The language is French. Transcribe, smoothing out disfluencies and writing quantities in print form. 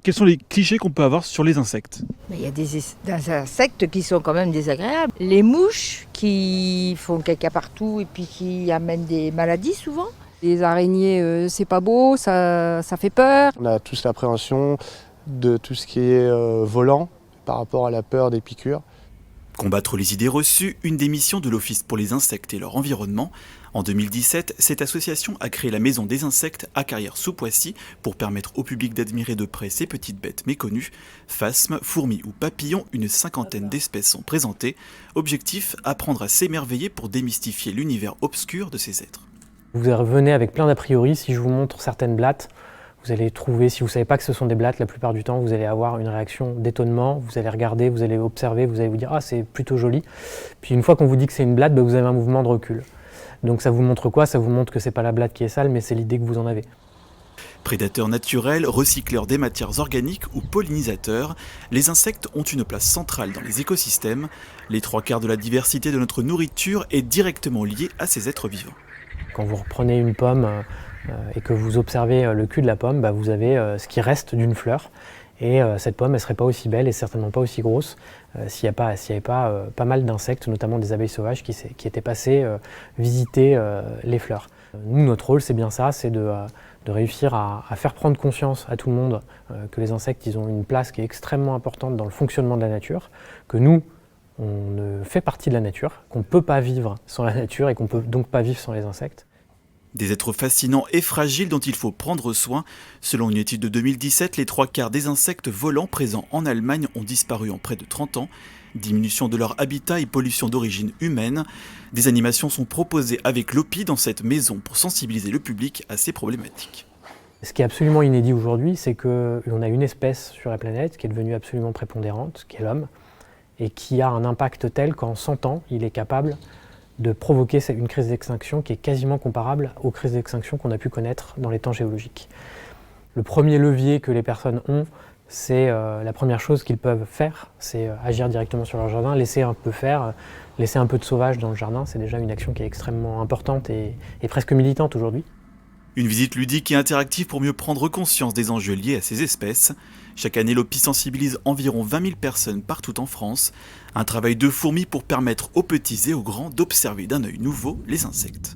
Quels sont les clichés qu'on peut avoir sur les insectes? Mais il y a des insectes qui sont quand même désagréables. Les mouches qui font caca partout et puis qui amènent des maladies souvent. Les araignées, c'est pas beau, ça fait peur. On a tous l'appréhension de tout ce qui est volant par rapport à la peur des piqûres. Combattre les idées reçues, une des missions de l'Office pour les insectes et leur environnement. En 2017, cette association a créé la Maison des insectes à Carrières-sous-Poissy pour permettre au public d'admirer de près ces petites bêtes méconnues. Phasmes, fourmis ou papillons, une cinquantaine d'espèces sont présentées. Objectif, apprendre à s'émerveiller pour démystifier l'univers obscur de ces êtres. Vous revenez avec plein d'a priori. Si je vous montre certaines blattes, vous allez trouver, si vous ne savez pas que ce sont des blattes, la plupart du temps, vous allez avoir une réaction d'étonnement, vous allez regarder, vous allez observer, vous allez vous dire « Ah, c'est plutôt joli ». Puis une fois qu'on vous dit que c'est une blatte, vous avez un mouvement de recul. Donc ça vous montre quoi? Ça vous montre que ce n'est pas la blatte qui est sale, mais c'est l'idée que vous en avez. Prédateurs naturels, recycleurs des matières organiques ou pollinisateurs, les insectes ont une place centrale dans les écosystèmes. Les 3/4 de la diversité de notre nourriture est directement liée à ces êtres vivants. Quand vous reprenez une pomme et que vous observez le cul de la pomme, vous avez ce qui reste d'une fleur. Et cette pomme, elle ne serait pas aussi belle et certainement pas aussi grosse s'il n'y avait pas mal d'insectes, notamment des abeilles sauvages qui étaient passées visiter les fleurs. Nous, notre rôle, c'est bien ça, c'est de réussir à faire prendre conscience à tout le monde que les insectes, ils ont une place qui est extrêmement importante dans le fonctionnement de la nature, que nous, on fait partie de la nature, qu'on ne peut pas vivre sans la nature et qu'on ne peut donc pas vivre sans les insectes. Des êtres fascinants et fragiles dont il faut prendre soin. Selon une étude de 2017, les 3/4 des insectes volants présents en Allemagne ont disparu en près de 30 ans. Diminution de leur habitat et pollution d'origine humaine. Des animations sont proposées avec l'OPI dans cette maison pour sensibiliser le public à ces problématiques. Ce qui est absolument inédit aujourd'hui, c'est qu'on a une espèce sur la planète qui est devenue absolument prépondérante, qui est l'homme, et qui a un impact tel qu'en 100 ans, il est capable de provoquer une crise d'extinction qui est quasiment comparable aux crises d'extinction qu'on a pu connaître dans les temps géologiques. Le premier levier que les personnes ont, c'est la première chose qu'ils peuvent faire, c'est agir directement sur leur jardin, laisser un peu faire, laisser un peu de sauvage dans le jardin. C'est déjà une action qui est extrêmement importante et presque militante aujourd'hui. Une visite ludique et interactive pour mieux prendre conscience des enjeux liés à ces espèces. Chaque année, l'OPI sensibilise environ 20 000 personnes partout en France. Un travail de fourmi pour permettre aux petits et aux grands d'observer d'un œil nouveau les insectes.